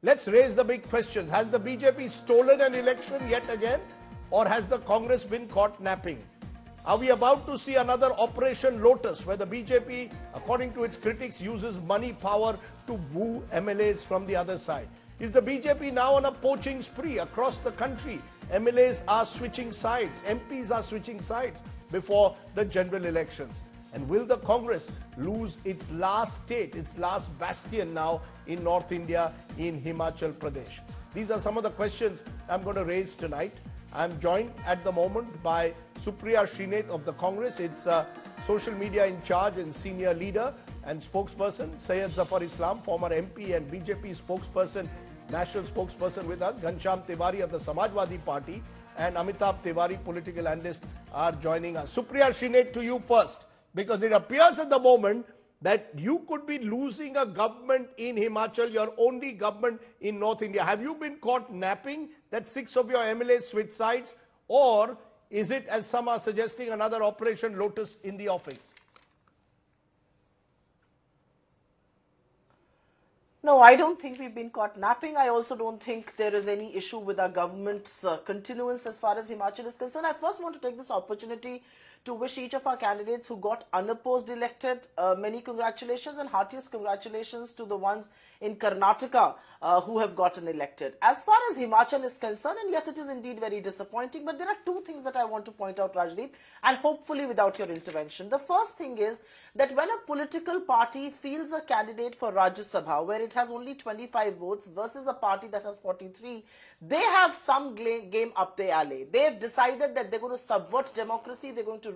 Let's raise the big questions. Has the BJP stolen an election yet again, or has the Congress been caught napping? Are we about to see another Operation Lotus, where the BJP, according to its critics, uses money power to woo MLAs from the other side? Is the BJP now on a poaching spree across the country? MLAs are switching sides, MPs are switching sides before the general elections. And will the Congress lose its last state, its last bastion now in North India, in Himachal Pradesh? These are some of the questions I'm going to raise tonight. I'm joined at the moment by Supriya Srinath of the Congress, its social media in charge and senior leader and spokesperson. Syed Zafar Islam, former MP and BJP spokesperson, national spokesperson with us. Ghanshyam Tiwari of the Samajwadi Party and Amitabh Tiwari, political analyst, are joining us. Supriya Srinath, to you first, because it appears at the moment that you could be losing a government in Himachal, your only government in North India. Have you been caught napping that 6 of your MLAs switch sides? Or is it, as some are suggesting, another Operation Lotus in the offing? No, I don't think we've been caught napping. I also don't think there is any issue with our government's continuance as far as Himachal is concerned. I first want to take this opportunity to wish each of our candidates who got unopposed elected many congratulations, and heartiest congratulations to the ones in Karnataka who have gotten elected. As far as Himachal is concerned, and yes, it is indeed very disappointing, but there are two things that I want to point out, Rajdeep, and hopefully without your intervention. The first thing is that when a political party fields a candidate for Rajya Sabha, where it has only 25 votes versus a party that has 43, they have some game up their alley. They've decided that they're going to subvert democracy, they're going to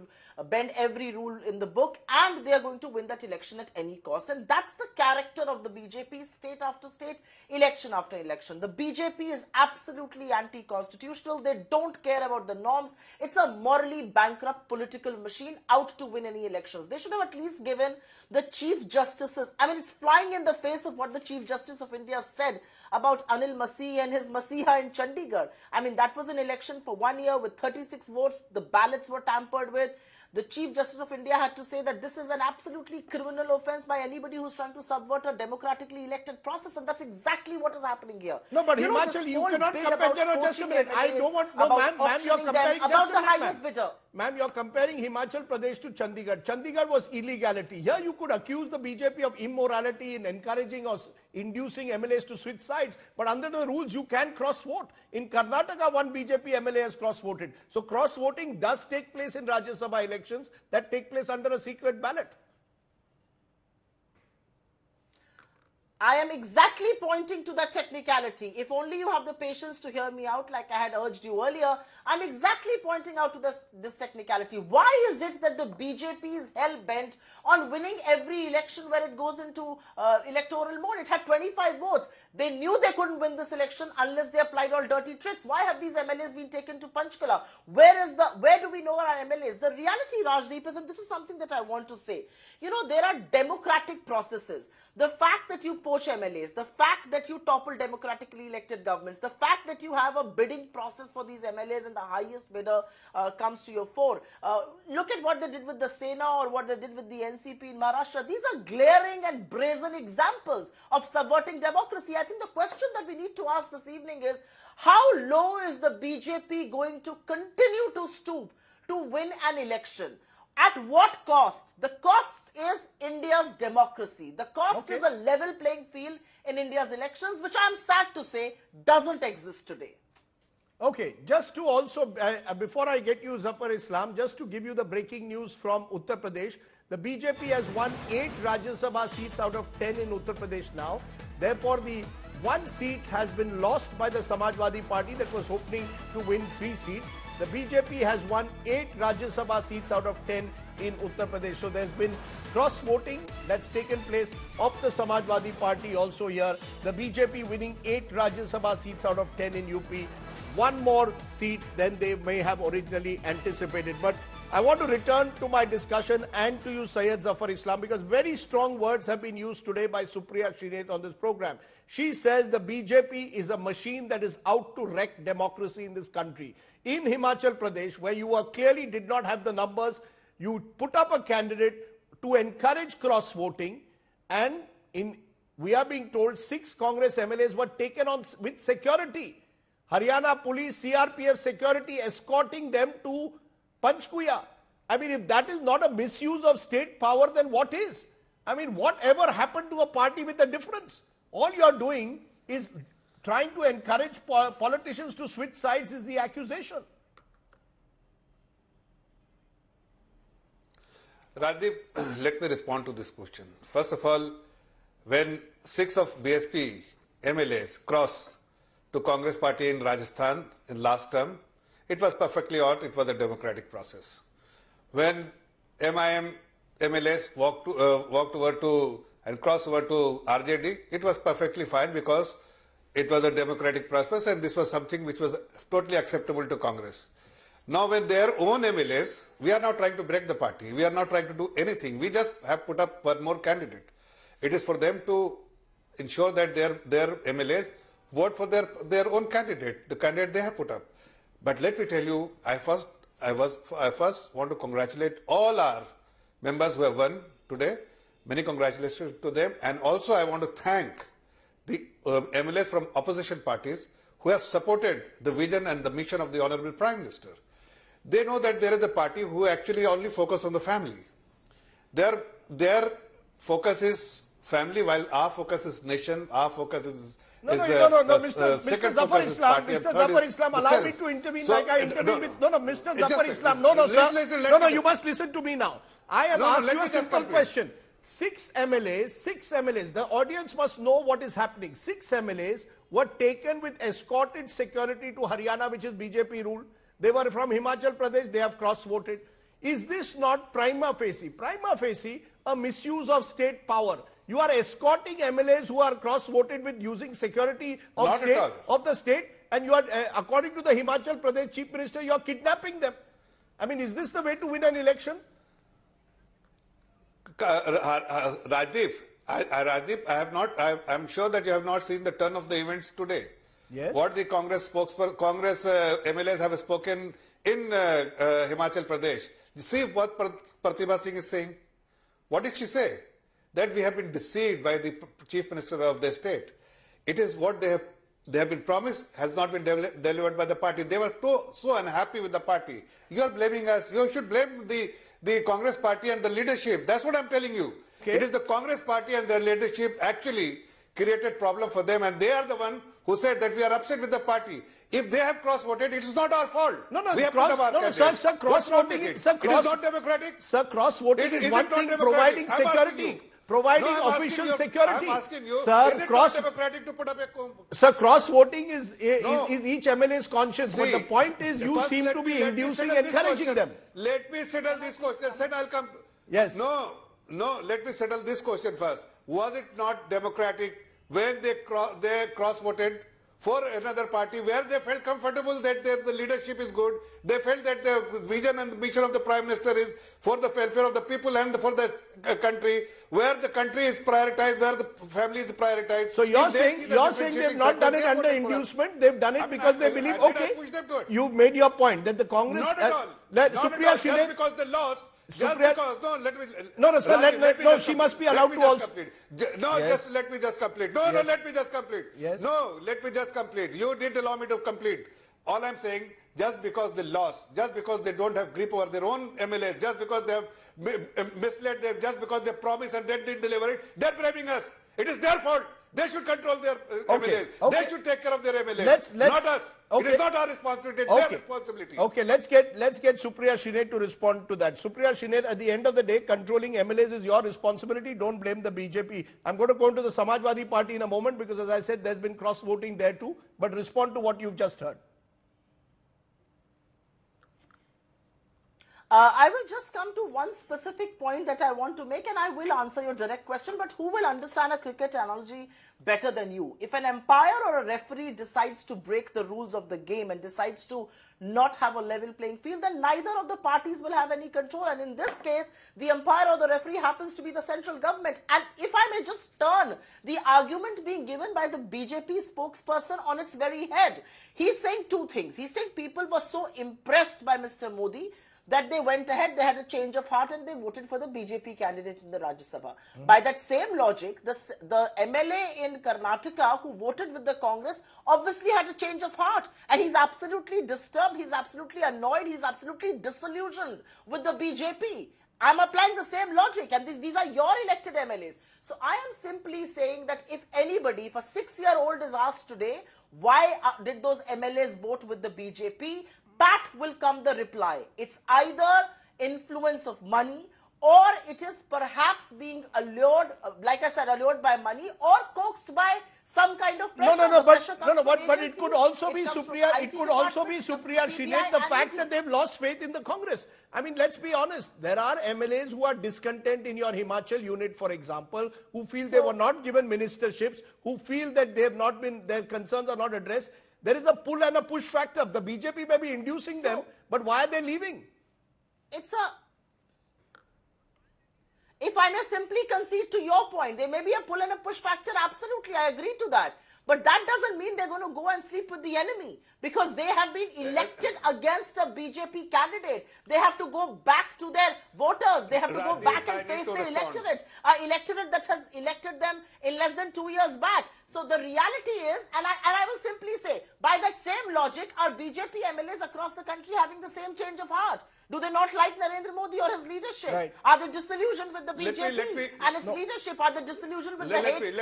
bend every rule in the book, and they're going to win that election at any cost. And that's the character of the BJP, state after state, election after election. The BJP is absolutely anti-constitutional. They don't care about the norms. It's a morally bankrupt political machine out to win any elections. They should have at least given the Chief Justices, I mean, it's flying in the face of what the Chief Justice of India said about Anil Masih and his Masiha in Chandigarh. I mean, that was an election for 1 year with 36 votes. The ballots were tampered with. The Chief Justice of India had to say that this is an absolutely criminal offense by anybody who's trying to subvert a democratically elected process, and that's exactly what is happening here. No, but Himachal, you cannot compare. Just a minute. I don't want. No, ma'am, you're comparing. About the highest bidder. Ma'am, you're comparing Himachal Pradesh to Chandigarh. Chandigarh was illegality. Here you could accuse the BJP of immorality in encouraging or inducing MLAs to switch sides. But under the rules, you can cross-vote. In Karnataka, one BJP MLA has cross-voted. So cross-voting does take place in Rajya Sabha elections that take place under a secret ballot. I am exactly pointing to that technicality. If only you have the patience to hear me out like I had urged you earlier, I'm exactly pointing out to this technicality. Why is it that the BJP is hell-bent on winning every election where it goes into electoral mode? It had 25 votes. They knew they couldn't win this election unless they applied all dirty tricks. Why have these MLAs been taken to Panchkula? Where do we know our MLAs? The reality, Rajdeep, is, and this is something that I want to say, you know, there are democratic processes. The fact that you poach MLAs, the fact that you topple democratically elected governments, the fact that you have a bidding process for these MLAs and the highest bidder comes to your fore. Look at what they did with the Sena or what they did with the NCP in Maharashtra. These are glaring and brazen examples of subverting democracy. I think the question that we need to ask this evening is, how low is the BJP going to continue to stoop to win an election? At what cost? The cost is India's democracy. The cost is a level playing field in India's elections, which I'm sad to say doesn't exist today. Okay, just to also, before I get you Zafar Islam, just to give you the breaking news from Uttar Pradesh, the BJP has won 8 Rajya Sabha seats out of 10 in Uttar Pradesh now. Therefore, the one seat has been lost by the Samajwadi Party that was hoping to win 3 seats. The BJP has won 8 Rajya Sabha seats out of 10 in Uttar Pradesh. So there's been cross-voting that's taken place of the Samajwadi Party also here. The BJP winning 8 Rajya Sabha seats out of 10 in UP. One more seat than they may have originally anticipated. But I want to return to my discussion and to you, Syed Zafar Islam, because very strong words have been used today by Supriya Srinath on this program. She says the BJP is a machine that is out to wreck democracy in this country. In Himachal Pradesh, where you clearly did not have the numbers, you put up a candidate to encourage cross-voting, and in we are being told 6 Congress MLAs were taken on with security. Haryana police, CRPF security escorting them to Panchkuya. I mean, if that is not a misuse of state power, then what is? I mean, whatever happened to a party with a difference? All you are doing is trying to encourage politicians to switch sides is the accusation. Rajdeep, let me respond to this question. First of all, when 6 of BSP MLAs crossed to Congress party in Rajasthan in last term, it was perfectly odd. It was a democratic process. When MIM MLAs walked over to and crossed over to RJD, it was perfectly fine because it was a democratic process and this was something which was totally acceptable to Congress. Now when their own MLAs, we are not trying to break the party, we are not trying to do anything, we just have put up one more candidate. It is for them to ensure that their MLAs vote for their own candidate, the candidate they have put up. But let me tell you, I first want to congratulate all our members who have won today. Many congratulations to them. And also I want to thank the MLAs from opposition parties who have supported the vision and the mission of the Honorable Prime Minister. They know that there is a party who actually only focus on the family. Their focus is family, while our focus is nation, our focus is Mr. Zafar Islam, allow me to intervene like I intervened with... Mr. Zafar Islam, sir. You must listen to me now. I am asking you a simple question. 6 MLAs, the audience must know what is happening. 6 MLAs were taken with escorted security to Haryana, which is BJP ruled. They were from Himachal Pradesh, they have cross-voted. Is this not prima facie a misuse of state power? You are escorting MLAs who are cross-voted with using security of the state, and you are, according to the Himachal Pradesh Chief Minister, you are kidnapping them. I mean, is this the way to win an election? Rajdeep, I'm sure that you have not seen the turn of the events today. Yes. What the Congress MLAs have spoken in Himachal Pradesh. See what Pratibha Singh is saying. What did she say? That we have been deceived by the Chief Minister of the state. It is what they have been promised has not been delivered by the party. They were so unhappy with the party. You are blaming us. You should blame the Congress party and the leadership. That's what I'm telling you. Okay. It is the Congress party and their leadership actually created problem for them, and they are the one who said that we are upset with the party. If they have cross-voted, it is not our fault. We have put up our candidate. Sir, cross-voting it is not democratic. Sir, cross-voting is one thing, providing security. Providing official security. I'm asking you, sir, is it not democratic to put up a... Sir, cross-voting is each MLA's conscience. But the point is, you seem to be inducing, encouraging them. Let me settle this question, then I'll come... Yes. No, let me settle this question first. Was it not democratic when they cross-voted for another party where they felt comfortable that the leadership is good, they felt that the vision and the mission of the Prime Minister is for the welfare of the people and for the country, where the country is prioritized, where the family is prioritized. So you're saying they've not done it under inducement, they've done it because they believe, okay, you've made your point that the Congress... Not at all. Supriya Srinath... Just because they lost... She must be allowed to also... Just let me just complete. Let me just complete. Yes. No, let me just complete. You didn't allow me to complete. All I'm saying, just because they lost, just because they don't have grip over their own MLAs, just because they have misled them, just because they promised and they didn't deliver it, they're blaming us. It is their fault. They should control their MLAs. Okay. They should take care of their MLAs. Not us. Okay. It is not our responsibility. It's their responsibility. Okay, let's get Supriya Srinath to respond to that. Supriya Srinath, at the end of the day, controlling MLAs is your responsibility. Don't blame the BJP. I'm going to go into the Samajwadi Party in a moment because, as I said, there's been cross-voting there too. But respond to what you've just heard. I will just come to one specific point that I want to make, and I will answer your direct question, but who will understand a cricket analogy better than you? If an umpire or a referee decides to break the rules of the game and decides to not have a level playing field, then neither of the parties will have any control. And in this case, the umpire or the referee happens to be the central government. And if I may just turn the argument being given by the BJP spokesperson on its very head, he's saying two things. He's saying people were so impressed by Mr. Modi that they went ahead, they had a change of heart and they voted for the BJP candidate in the Rajya Sabha. By that same logic, the MLA in Karnataka who voted with the Congress obviously had a change of heart, and he's absolutely disturbed, he's absolutely annoyed, he's absolutely disillusioned with the BJP. I'm applying the same logic, and these are your elected MLAs. So I am simply saying that if anybody, if a 6-year-old is asked today, why did those MLAs vote with the BJP? Back will come the reply. It's either influence of money, or it is perhaps being allured, like I said, allured by money, or coaxed by some kind of pressure. But it could also be, Supriya, Srinath, the fact that they've lost faith in the Congress. I mean, let's be honest. There are MLAs who are discontent in your Himachal unit, for example, who feel they were not given ministerships, who feel that they have not been, their concerns are not addressed. There is a pull and a push factor. The BJP may be inducing them, but why are they leaving? If I may simply concede to your point, there may be a pull and a push factor, absolutely, I agree to that. But that doesn't mean they're going to go and sleep with the enemy, because they have been elected against a BJP candidate. They have to go back to their voters. They have to go back and face their electorate that has elected them in less than 2 years back. So the reality is, and I will simply say, by that same logic, are BJP MLAs across the country having the same change of heart? Do they not like Narendra Modi or his leadership? Right. Are they disillusioned with the BJP and its leadership? Are they disillusioned with the hate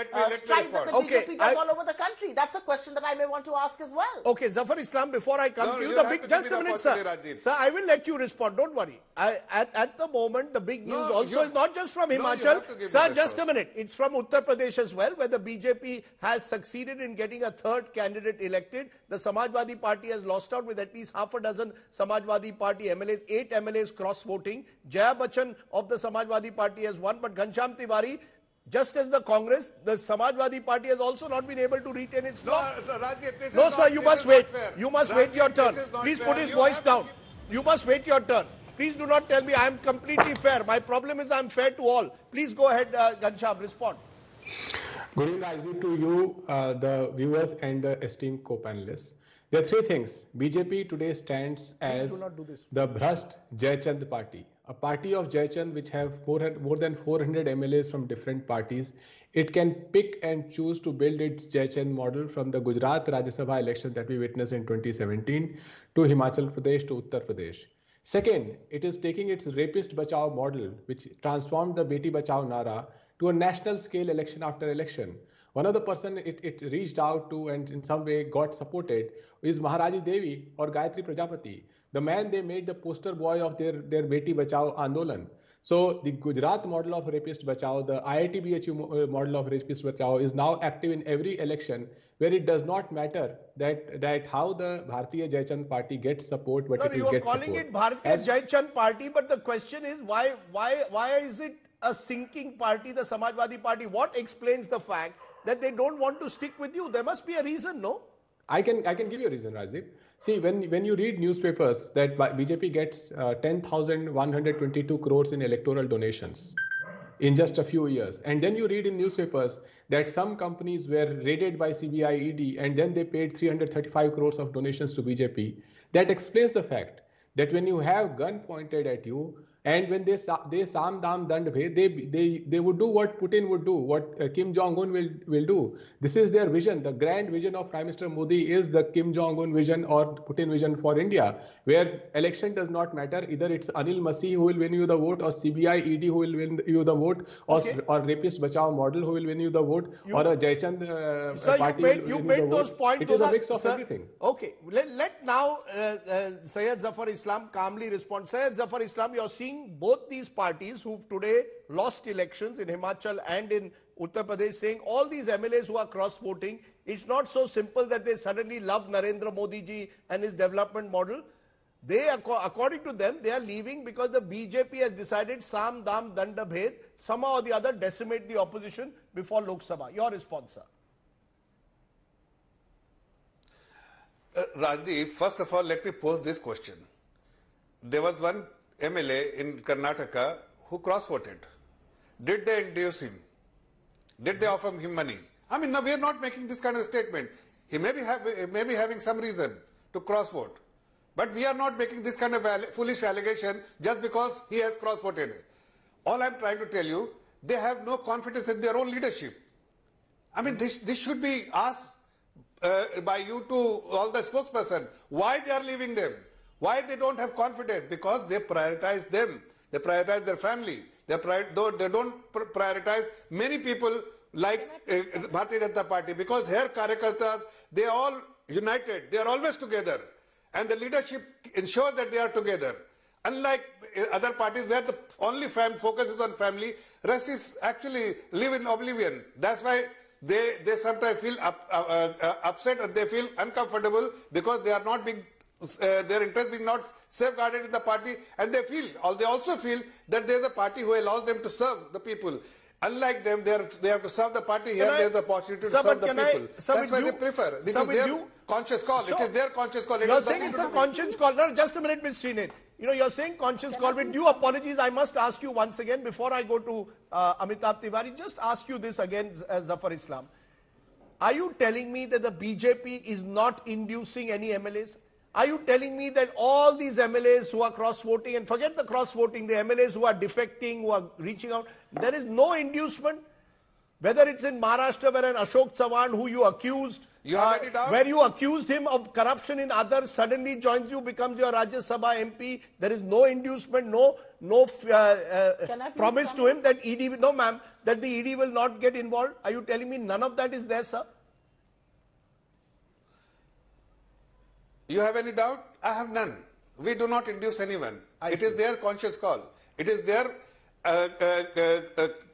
strike that the BJP does all over the country? That's a question that I may want to ask as well. Okay, Zafar Islam, before I come to you, just a minute, sir. Sir, I will let you respond. Don't worry. At the moment, the big news is not just from Himachal. Sir, just a minute. It's from Uttar Pradesh as well, where the BJP has succeeded in getting a third candidate elected. The Samajwadi Party has lost out with at least half a dozen Samajwadi Party MLAs. 8 MLAs cross-voting. Jaya Bachchan of the Samajwadi Party has won, but Ghanshyam Tiwari, just as the Congress, the Samajwadi Party has also not been able to retain its flock. No, sir, you must wait. You must wait your turn. Please put his voice down. You must wait your turn. Please do not tell me I am completely fair. My problem is I am fair to all. Please go ahead, Ghanshyam, respond. Good evening, Rajdeep, to you, the viewers and the esteemed co-panelists. There are 3 things. BJP today stands as the Bhrasht Jaichand party, a party of Jaichand which have more than 400 MLAs from different parties. It can pick and choose to build its Jaichand model from the Gujarat Rajya Sabha election that we witnessed in 2017 to Himachal Pradesh to Uttar Pradesh. Second, it is taking its rapist Bachao model, which transformed the Beti Bachao Nara, to a national scale election after election. One of the person it reached out to and in some way got supported is Maharaji Devi or Gayatri Prajapati, the man they made the poster boy of their Beti Bachao Andolan. So the Gujarat model of rapist Bachao, the IIT BHU model of rapist Bachao is now active in every election, where it does not matter that how the Bharatiya Jaichand party gets support, but it will get support. You are calling it Bharatiya Jaichand party, but the question is why is it a sinking party, the Samajwadi Party? What explains the fact that they don't want to stick with you? There must be a reason, no? I can give you a reason, Rajdeep. See, when you read newspapers that BJP gets 10,122 crores in electoral donations in just a few years, and then you read in newspapers that some companies were raided by CBI ED and then they paid 335 crores of donations to BJP, that explains the fact that when you have gun pointed at you, and when they Sam Dam Dand Bhed, they would do what Putin would do, what Kim Jong-un will do. This is their vision. The grand vision of Prime Minister Modi is the Kim Jong-un vision or Putin vision for India, where election does not matter. Either it's Anil Masih who will win you the vote, or CBI ED who will win you the vote, or rapist Bachao model who will win you the vote, or a Jaichand party you made those points. It is a mix of everything. Okay, let now Syed Zafar Islam calmly respond. Syed Zafar Islam, you're seeing both these parties who've today lost elections in Himachal and in Uttar Pradesh saying all these MLAs who are cross-voting, it's not so simple that they suddenly love Narendra Modi ji and his development model. They, according to them, they are leaving because the BJP has decided Sam Dam Danda Bhed, somehow or the other decimate the opposition before Lok Sabha. Your response, sir? Rajdeep, first of all, let me pose this question. There was one MLA in Karnataka who cross-voted. Did they induce him? Did they offer him money? I mean, no, we are not making this kind of statement. He may be having some reason to cross-vote. But we are not making this kind of foolish allegation just because he has cross-voted. All I'm trying to tell you, they have no confidence in their own leadership. I mean, this should be asked by you to all the spokesperson. Why they are leaving them? Why they don't have confidence? Because they prioritize them. They prioritize their family. They don't prioritize many people like Bharatiya Janata Party, because here Karyakartas, they are all united. They are always together. And the leadership ensures that they are together. Unlike other parties where the only focus is on family, rest is actually live in oblivion. That's why they sometimes feel upset and they feel uncomfortable because they are not being, their interest being not safeguarded in the party, and they also feel that there is a party who allows them to serve the people. Unlike them, they have to serve the party. Here there is the opportunity to serve the people. That's why they prefer. This is their conscious call. It is their conscious call. You're saying it's a conscious call. No, just a minute, Ms. Srinath. You're saying conscious call. With due apologies, I must ask you once again, before I go to Amitabh Tiwari, just ask you this again, Zafar Islam. Are you telling me that the BJP is not inducing any MLAs? Are you telling me that all these MLAs who are cross-voting, and forget the cross-voting, the MLAs who are defecting, who are reaching out, there is no inducement? Whether it's in Maharashtra, where an Ashok Chavan, who you accused, where you accused him of corruption in others, suddenly joins you, becomes your Rajya Sabha MP. There is no inducement, no promise to him that ED, no ma'am, that the ED will not get involved. Are you telling me none of that is there, sir? You have any doubt? I have none. We do not induce anyone. It is their conscious call. It is their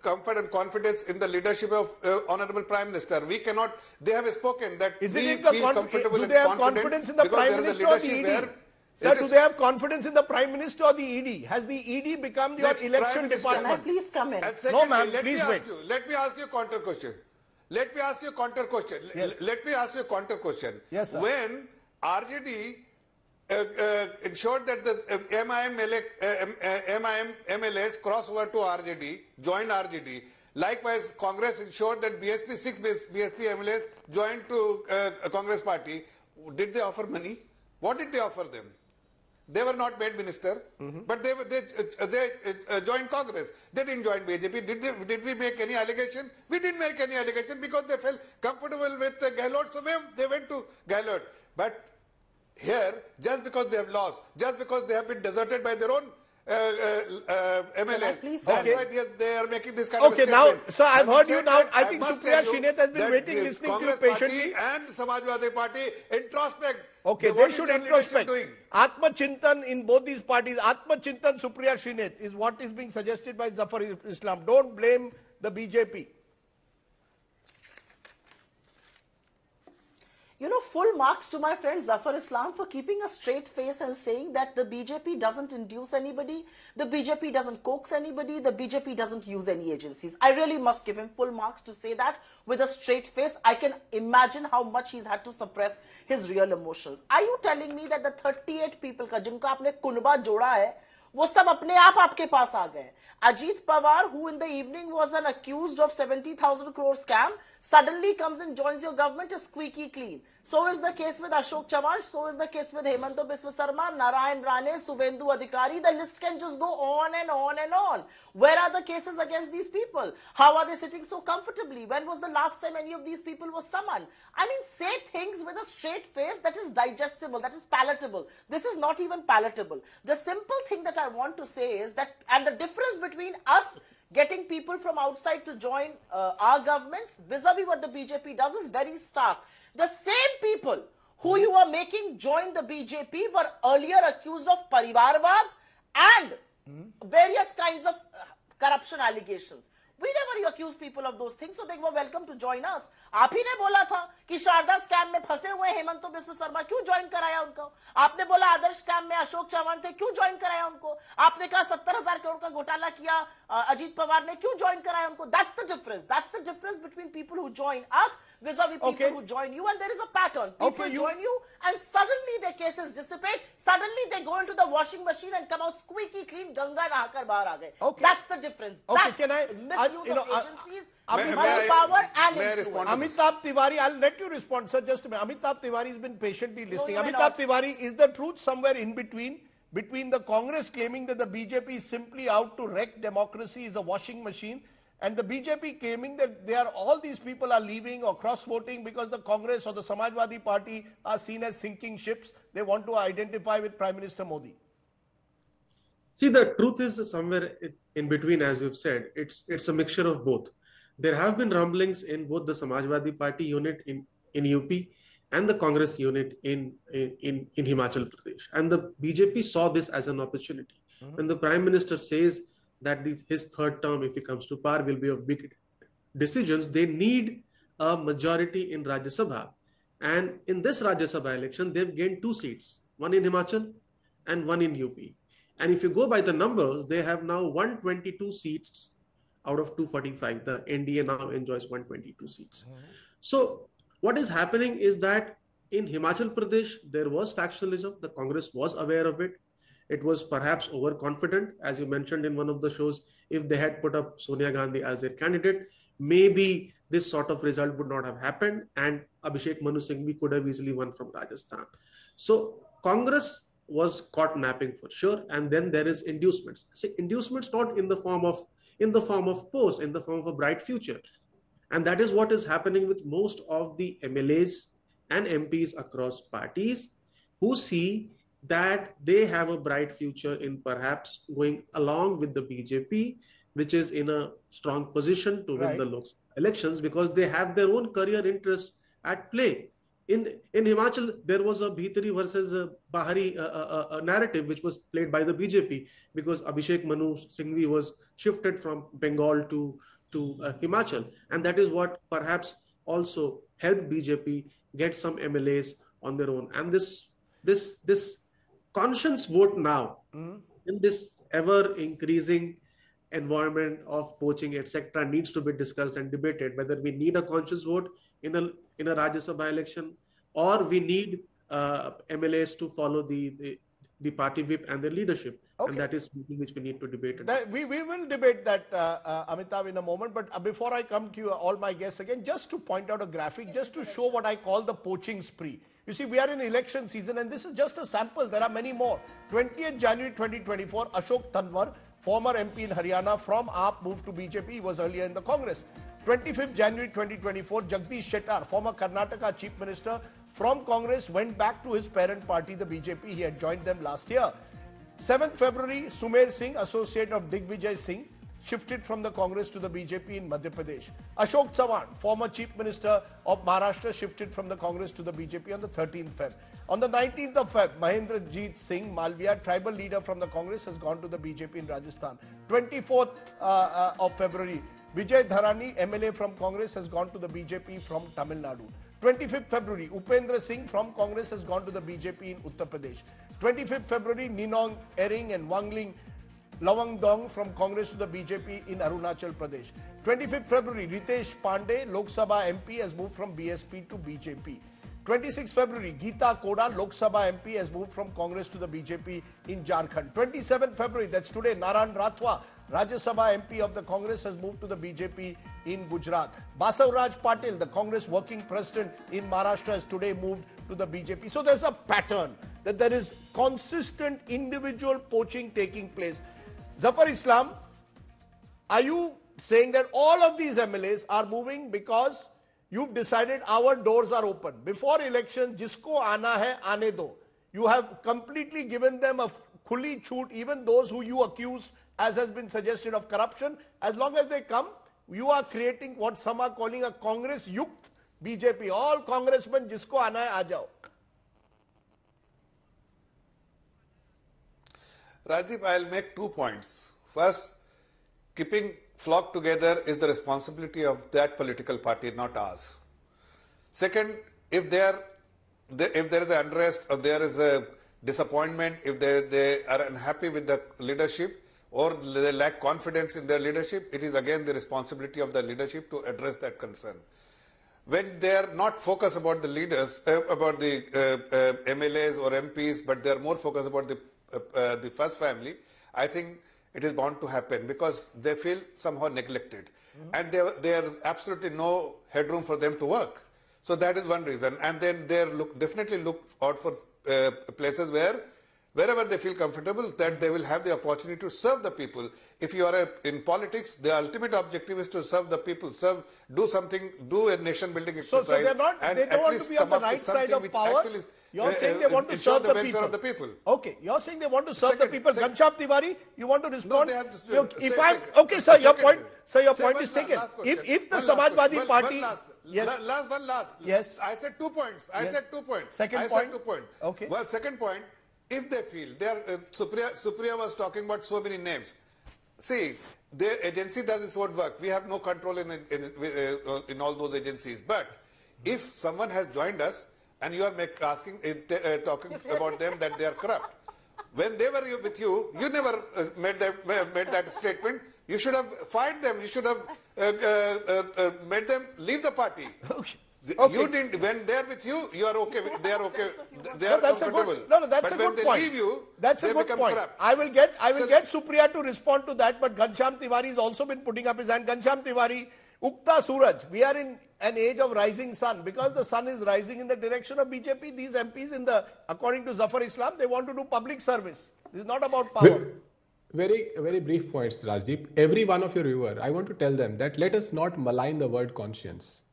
comfort and confidence in the leadership of Honorable Prime Minister. We cannot, they have spoken that we feel comfortable do they have confidence in the Prime Minister or the ED? Sir, do they have confidence in the Prime Minister or the ED? Has the ED become your election department? Can I please come in? No, ma'am, please wait. Let me ask you a counter question. Let me ask you a counter question. Yes. Let me ask you a counter question. Yes, sir. When RJD ensured that the MIM MLAs cross over to RJD, joined RJD. Likewise, Congress ensured that six BSP MLAs joined to Congress party. Did they offer money? What did they offer them? They were not made minister, but they joined Congress. They didn't join BJP. Did we make any allegation? We didn't make any allegation because they felt comfortable with Gehlot, so they went to Gehlot. But here, just because they have lost, just because they have been deserted by their own MLAs, that's why they are making this kind of statement. Okay, now, sir, I've heard you now. I think Supriya Srinath has been waiting, listening to you patiently. And Samajwadi Party introspect. Okay, they should introspect. Atma Chintan in both these parties, Atma Chintan Supriya Srinath is what is being suggested by Zafar Islam. Don't blame the BJP. Full marks to my friend Zafar Islam for keeping a straight face and saying that the BJP doesn't induce anybody, the BJP doesn't coax anybody, the BJP doesn't use any agencies. I really must give him full marks to say that with a straight face. I can imagine how much he's had to suppress his real emotions. Are you telling me that the 38 people ka jinka aapne kunba joda hai, वो सब अपने आप आपके पास आ गए? Ajit Pawar, who in the evening was an accused of 70,000 crore scam, suddenly comes and joins your government, is squeaky clean. So is the case with Ashok Chavan, so is the case with Hemanta Biswa Sarma, Narayan Rane, Suvendu Adhikari. The list can just go on and on and on. Where are the cases against these people? How are they sitting so comfortably? When was the last time any of these people was summoned? I mean, say things with a straight face that is digestible, that is palatable. This is not even palatable. The simple thing that I want to say is that, and the difference between us getting people from outside to join our governments vis-a-vis what the BJP does is very stark. The same people who you are making join the BJP were earlier accused of Parivarvad and various kinds of corruption allegations. We never accused people of those things, so they were welcome to join us. आप ही ने बोला था कि Sharda scam में फंसे हुए हेमंत बिस्वा शर्मा क्यों join कराया उनको? आपने बोला आदर्श स्कैम में अशोक चौहान थे, क्यों ज्वाइन कराया उनको? आपने कहा 70,000 करोड़ का घोटाला किया अजीत पवार ने, क्यों ज्वाइन कराया उनको? That's the difference. That's the difference between people who join us vis-a-vis people who join you, and there is a pattern. People join you and suddenly their cases dissipate, suddenly they go into the washing machine and come out squeaky clean, Ganga nahakar bahar aa gaye. That's the difference. That's misuse of agencies, money, power and influence. Amitabh Tiwari, I'll let you respond, sir, just a minute. Amitabh Tiwari has been patiently listening. Amitabh Tiwari, is the truth somewhere in between the Congress claiming that the BJP is simply out to wreck democracy, is a washing machine, and the BJP claiming that all these people are leaving or cross-voting because the Congress or the Samajwadi Party are seen as sinking ships? They want to identify with Prime Minister Modi. See, the truth is somewhere in between, as you've said. It's a mixture of both. There have been rumblings in both the Samajwadi Party unit in UP and the Congress unit in Himachal Pradesh. And the BJP saw this as an opportunity. When the Prime Minister says that his third term, if he comes to power, will be of big decisions, they need a majority in Rajya Sabha. And in this Rajya Sabha election, they've gained 2 seats, one in Himachal and one in UP. And if you go by the numbers, they have now 122 seats out of 245. The NDA now enjoys 122 seats. So what is happening is that in Himachal Pradesh, there was factionalism. The Congress was aware of it. It was perhaps overconfident, as you mentioned in one of the shows. If they had put up Sonia Gandhi as their candidate, maybe this sort of result would not have happened, and Abhishek Manu Singhvi could have easily won from Rajasthan. So Congress was caught napping for sure, and then there is inducements. See, inducements not in the form of post, in the form of a bright future, and that is what is happening with most of the MLAs and MPs across parties, who see that they have a bright future in perhaps going along with the BJP, which is in a strong position to win the local elections, because they have their own career interests at play. In Himachal, there was a Bhitari versus Bahari narrative which was played by the BJP, because Abhishek Manu Singhvi was shifted from Bengal to Himachal, and that is what perhaps also helped BJP get some MLAs on their own. And this conscience vote now, in this ever increasing environment of poaching, etc., needs to be discussed and debated, whether we need a conscious vote in a Rajya Sabha election, or we need MLAs to follow the party whip and the leadership. And that is something which we need to debate. We will debate that, Amitabh, in a moment. But before I come to you, all my guests again, just to point out a graphic, just to show what I call the poaching spree. You see, we are in election season, and this is just a sample. There are many more. 20th January 2024, Ashok Tanwar, former MP in Haryana from AAP, moved to BJP. He was earlier in the Congress. 25th January 2024, Jagdish Shettar, former Karnataka Chief Minister from Congress, went back to his parent party, the BJP. He had joined them last year. 7th February, Sumer Singh, associate of Digvijay Singh, shifted from the Congress to the BJP in Madhya Pradesh. Ashok Chavan, former Chief Minister of Maharashtra, shifted from the Congress to the BJP on the 13th Feb. On the 19th of Feb, Mahendrajit Singh Malviya, tribal leader from the Congress, has gone to the BJP in Rajasthan. 24th of February, Vijay Dharani, MLA from Congress, has gone to the BJP from Tamil Nadu. 25th February, Upendra Singh from Congress has gone to the BJP in Uttar Pradesh. 25th February, Ninong Ering and Wangling Lawangdong from Congress to the BJP in Arunachal Pradesh. 25th February, Ritesh Pandey, Lok Sabha MP, has moved from BSP to BJP. 26th February, Geeta Koda, Lok Sabha MP, has moved from Congress to the BJP in Jharkhand. 27th February, that's today, Naran Rathwa, Rajya Sabha MP of the Congress, has moved to the BJP in Gujarat. Basavaraj Patil, the Congress working president in Maharashtra, has today moved to the BJP. So there's a pattern that there is consistent individual poaching taking place. Zafar Islam, are you saying that all of these MLAs are moving because you've decided our doors are open? Before election, jisko aana hai, aane do. You have completely given them a khuli choot, even those who you accused, as has been suggested, of corruption. As long as they come, you are creating what some are calling a Congress yukt BJP. All congressmen, jisko aana hai, aa jao. Rajdip, I'll make 2 points. First, keeping flock together is the responsibility of that political party, not ours. Second, if there is an unrest or there is a disappointment, if they are unhappy with the leadership or they lack confidence in their leadership, it is again the responsibility of the leadership to address that concern. when they are not focused about the leaders, about the MLAs or MPs, but they are more focused about the first family, I think it is bound to happen because they feel somehow neglected. And there is absolutely no headroom for them to work. So that is one reason. And then they definitely look out for places wherever they feel comfortable, that they will have the opportunity to serve the people. If you are in politics, the ultimate objective is to serve the people, do something, do a nation building exercise. So they don't want to be on the right side of power. You're saying they want to serve the people. Of the people. Okay, you're saying they want to serve the people. Ghanshyam Tiwari, you want to respond? No, they have to, okay, sir, your point is taken. If the Samajwadi Party, one last. Yes, I said 2 points. I said 2 points. Second point. Okay. Well, second point. If they feel they are, Supriya was talking about so many names. See, the agency does its own work. We have no control in all those agencies. But if someone has joined us, and you are talking about them that they are corrupt. When they were with you, you never made that statement. You should have fired them. You should have made them leave the party. Okay. You didn't. When they are with you, you are okay. They are okay. They are comfortable. That's a good point. But when they leave you, that's a good point. Corrupt. I will get Supriya to respond to that. But Ghanshyam Tiwari has also been putting up his hand. Ghanshyam Tiwari, Ukta Suraj. We are in an age of rising sun. Because the sun is rising in the direction of BJP, these MPs according to Zafar Islam, they want to do public service. This is not about power. Very brief points, Rajdeep. Every one of your viewers, I want to tell them that let us not malign the word conscience.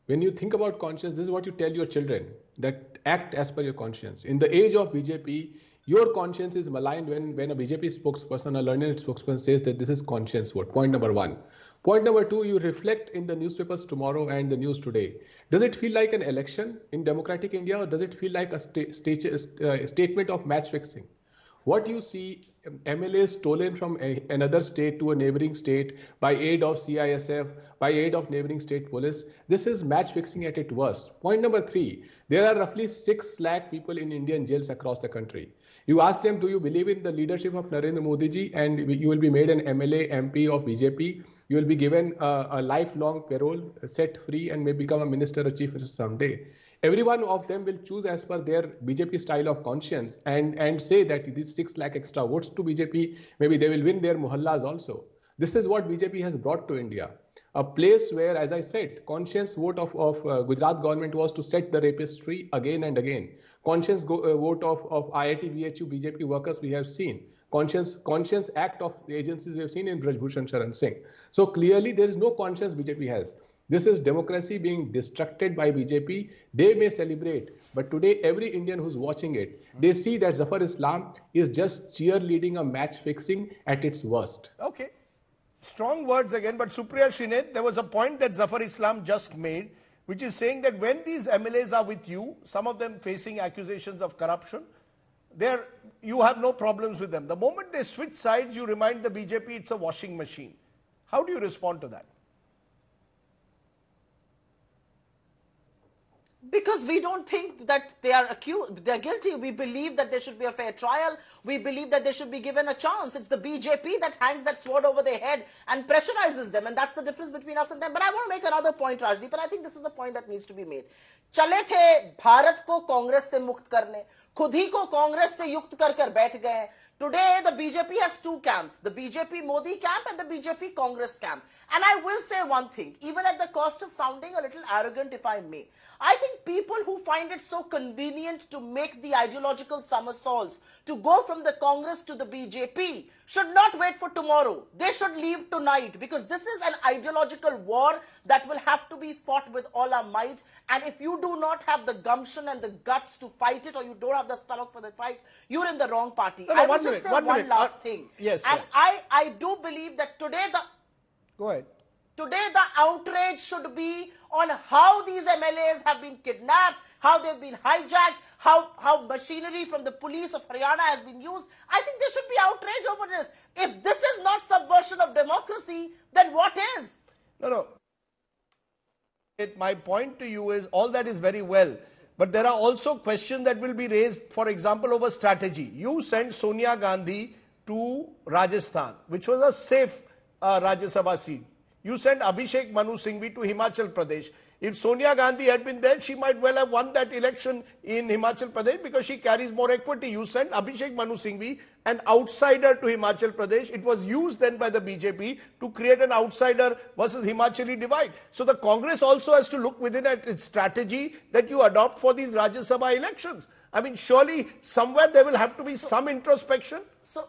When you think about conscience, this is what you tell your children, that act as per your conscience. In the age of BJP, your conscience is maligned when a BJP spokesperson, a learned spokesperson says that this is conscience vote. Point number one. Point number two, you reflect in the newspapers tomorrow and the news today. Does it feel like an election in democratic India, or does it feel like a statement of match fixing? What you see, MLAs stolen from another state to a neighboring state by aid of CISF, by aid of neighboring state police, this is match fixing at its worst. Point number three, there are roughly 6 lakh people in Indian jails across the country. You ask them, do you believe in the leadership of Narendra Modi ji, and you will be made an MLA, MP of BJP, you will be given a lifelong parole, set free, and may become a minister or chief minister someday. Every one of them will choose as per their BJP style of conscience and say that these 6 lakh extra votes to BJP, maybe they will win their mohallas also. This is what BJP has brought to India. A place where, as I said, conscience vote of Gujarat government was to set the rapist free again and again. Conscience vote of IIT, BHU, BJP workers we have seen. Conscience act of the agencies we have seen in Braj Bhushan Sharan Singh. So clearly there is no conscience BJP has. This is democracy being destructed by BJP. They may celebrate, but today every Indian who's watching it, they see that Zafar Islam is just cheerleading a match fixing at its worst. Okay. Strong words again, but Supriya Srinath, there was a point that Zafar Islam just made, which is saying that when these MLAs are with you, some of them facing accusations of corruption, you have no problems with them. The moment they switch sides, you remind the BJP it's a washing machine. How do you respond to that? Because we don't think that they are guilty. We believe that there should be a fair trial. We believe that they should be given a chance. It's the BJP that hangs that sword over their head and pressurizes them. And that's the difference between us and them. But I want to make another point, Rajdeep, and I think this is the point that needs to be made. चले थे भारत को कांग्रेस से मुक्त करने, खुद ही को कांग्रेस से युक्त कर बैठ गए. Today, the BJP has 2 camps, the BJP Modi camp and the BJP Congress camp. And I will say one thing, even at the cost of sounding a little arrogant, if I may. I think people who find it so convenient to make the ideological somersaults, to go from the Congress to the BJP, should not wait for tomorrow. They should leave tonight, because this is an ideological war that will have to be fought with all our might. And if you do not have the gumption and the guts to fight it, or you don't have the stomach for the fight, you're in the wrong party. I will just say one last thing. Yes. And I do believe that today Go ahead. Today, the outrage should be on how these MLAs have been kidnapped, how they've been hijacked, how machinery from the police of Haryana has been used. I think there should be outrage over this. If this is not subversion of democracy, then what is? No. My point to you is, all that is very well. But there are also questions that will be raised, for example, over strategy. You sent Sonia Gandhi to Rajasthan, which was a safe Rajya Sabha seat. You sent Abhishek Manu Singhvi to Himachal Pradesh. If Sonia Gandhi had been there, she might well have won that election in Himachal Pradesh because she carries more equity. You sent Abhishek Manu Singhvi, an outsider, to Himachal Pradesh. It was used then by the BJP to create an outsider versus Himachali divide. So the Congress also has to look within its strategy that you adopt for these Rajya Sabha elections. I mean, surely somewhere there will have to be some introspection. So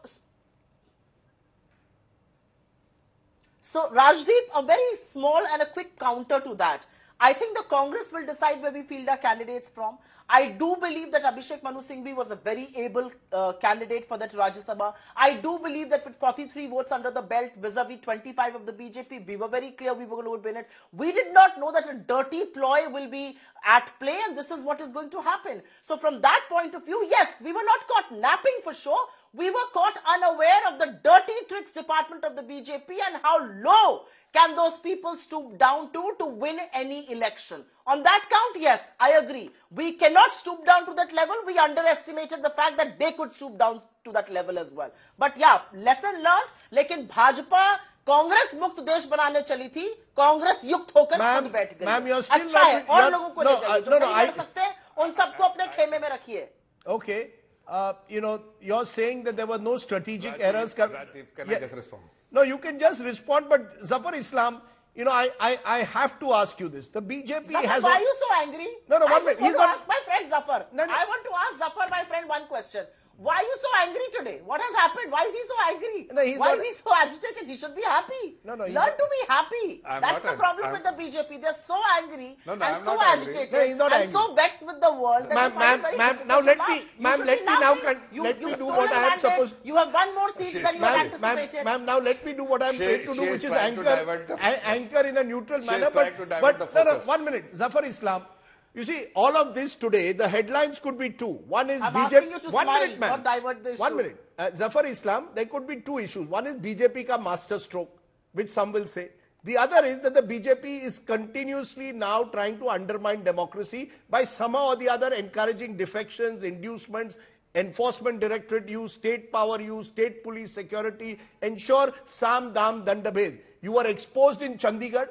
Rajdeep, a very small and a quick counter to that. I think the Congress will decide where we field our candidates from. I do believe that Abhishek Manu Singhvi was a very able candidate for that Rajya Sabha. I do believe that with 43 votes under the belt vis-a-vis 25 of the BJP, we were very clear we were going to win it. We did not know that a dirty ploy will be at play, and this is what is going to happen. So from that point of view, yes, we were not caught napping for sure. We were caught unaware of the dirty tricks department of the BJP and how low can those people stoop down to win any election. On that count, yes, I agree. We cannot stoop down to that level. We underestimated the fact that they could stoop down to that level as well. But yeah, lesson learned. लेकिन भाजपा कांग्रेस मुक्त देश बनाने चली थी, कांग्रेस युक्त होकर खुद बैठ गई। Ma'am, you're still अच्छा है, और लोगों को ले जाइए, जो नहीं कर सकते, उन सबको अपने खेमे में रखिए। Okay. You're saying that there were no strategic errors. Rajiv, can I just respond? No, you can just respond, but Zafar Islam, I have to ask you this. The BJP Zafar, has... why are you so angry? No, 1 minute. I want to ask my friend Zafar. No. I want to ask Zafar, my friend, one question. Why are you so angry today? What has happened? Why is he so angry? No, why is he so agitated? He should be happy. No, Learn to be happy. That's the problem with the BJP. They're so angry and so agitated and so vexed with the world. Ma'am, now let me do what I am supposed to. You have won more seats than you had anticipated. Ma'am, now let me do what I am paid to do, which is anchor in a neutral manner. But 1 minute, Zafar Islam. You see, all of this today, the headlines could be two. One is I'm BJP. asking you to 1 smile, minute, ma'am. not divert the issue. 1 minute. Zafar Islam, there could be two issues. One is BJP ka master stroke, which some will say. The other is that the BJP is continuously now trying to undermine democracy by somehow or the other encouraging defections, inducements, enforcement directorate use, state power use, state police security, ensure Sam Dam Dandabhed. You were exposed in Chandigarh.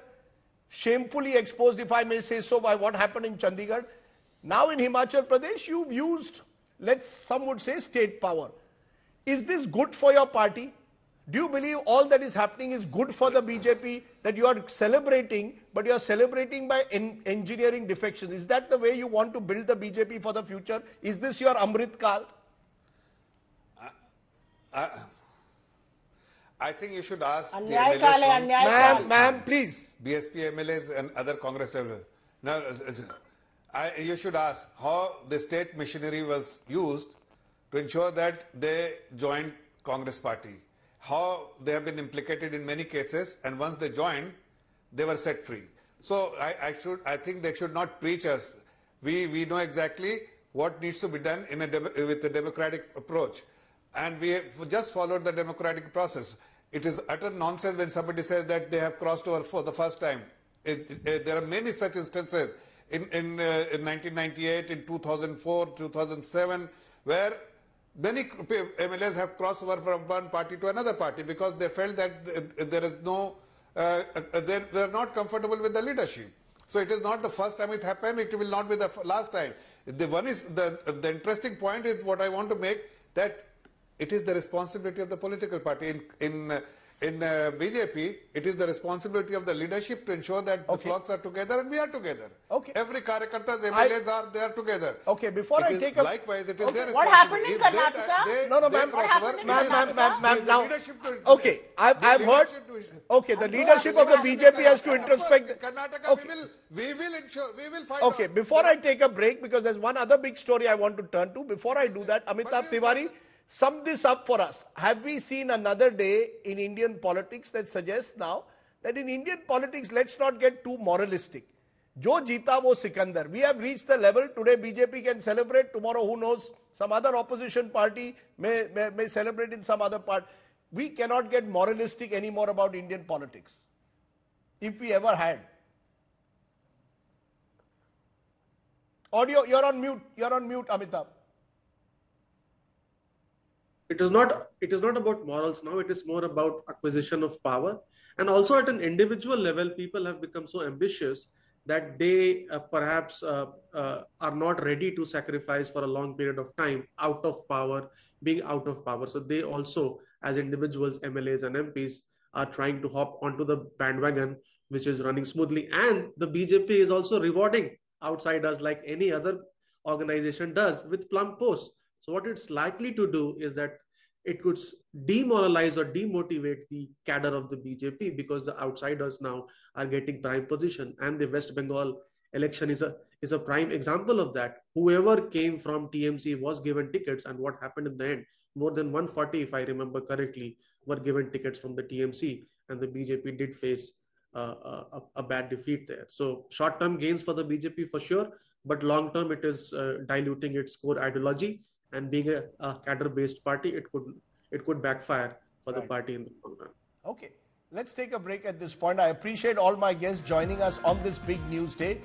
Shamefully exposed, if I may say so, by what happened in Chandigarh. Now in Himachal Pradesh, you've used, some would say, state power. Is this good for your party? Do you believe all that is happening is good for the BJP, that you are celebrating, but you are celebrating by engineering defections? Is that the way you want to build the BJP for the future? Is this your Amrit Kal? I think you should ask the MLAs ma'am, please. BSP MLAs and other Congress MLAs. Now, you should ask how the state machinery was used to ensure that they joined Congress party. How they have been implicated in many cases, and once they joined, they were set free. So I think they should not preach us. We know exactly what needs to be done with a democratic approach. And we have just followed the democratic process. It is utter nonsense when somebody says that they have crossed over for the first time. There are many such instances in 1998, in 2004, 2007, where many MLAs have crossed over from one party to another party because they felt that there is no, they are not comfortable with the leadership. So it is not the first time it happened. It will not be the last time. The interesting point is what I want to make, that it is the responsibility of the political party. In BJP, it is the responsibility of the leadership to ensure that the flocks are together and we are together. Okay. Every Karyakarta, the MLAs are there together. Okay, before I take a... Likewise, it is their responsibility. What happened in Karnataka? No, ma'am. What happened in Karnataka? Now, okay, I've heard... Okay, the leadership of the BJP has to introspect... Karnataka, we will ensure, we will fight. Okay, before I take a break, because there's one other big story I want to turn to. Before I do that, Amitabh Tiwari, sum this up for us. Have we seen another day in Indian politics that suggests now that in Indian politics, let's not get too moralistic. Jo jeeta wo Sikandar. We have reached the level today BJP can celebrate. Tomorrow, who knows, some other opposition party may celebrate in some other part. We cannot get moralistic anymore about Indian politics. If we ever had. Audio, you're on mute, Amitabh. It is not about morals now. It is more about acquisition of power. And also at an individual level, people have become so ambitious that they perhaps are not ready to sacrifice for a long period of time out of power, being out of power. So they also, as individuals, MLAs and MPs, are trying to hop onto the bandwagon, which is running smoothly. And the BJP is also rewarding outsiders like any other organization does with plum posts. So what it's likely to do is that it could demoralize or demotivate the cadre of the BJP, because the outsiders now are getting prime position. And the West Bengal election is a prime example of that. Whoever came from TMC was given tickets, and what happened in the end, more than 140, if I remember correctly, were given tickets from the TMC, and the BJP did face a bad defeat there. So short-term gains for the BJP for sure, but long-term it is diluting its core ideology, and being a cadre-based party, it could backfire for the party in the long run. Okay, let's take a break at this point. I appreciate all my guests joining us on this big news day.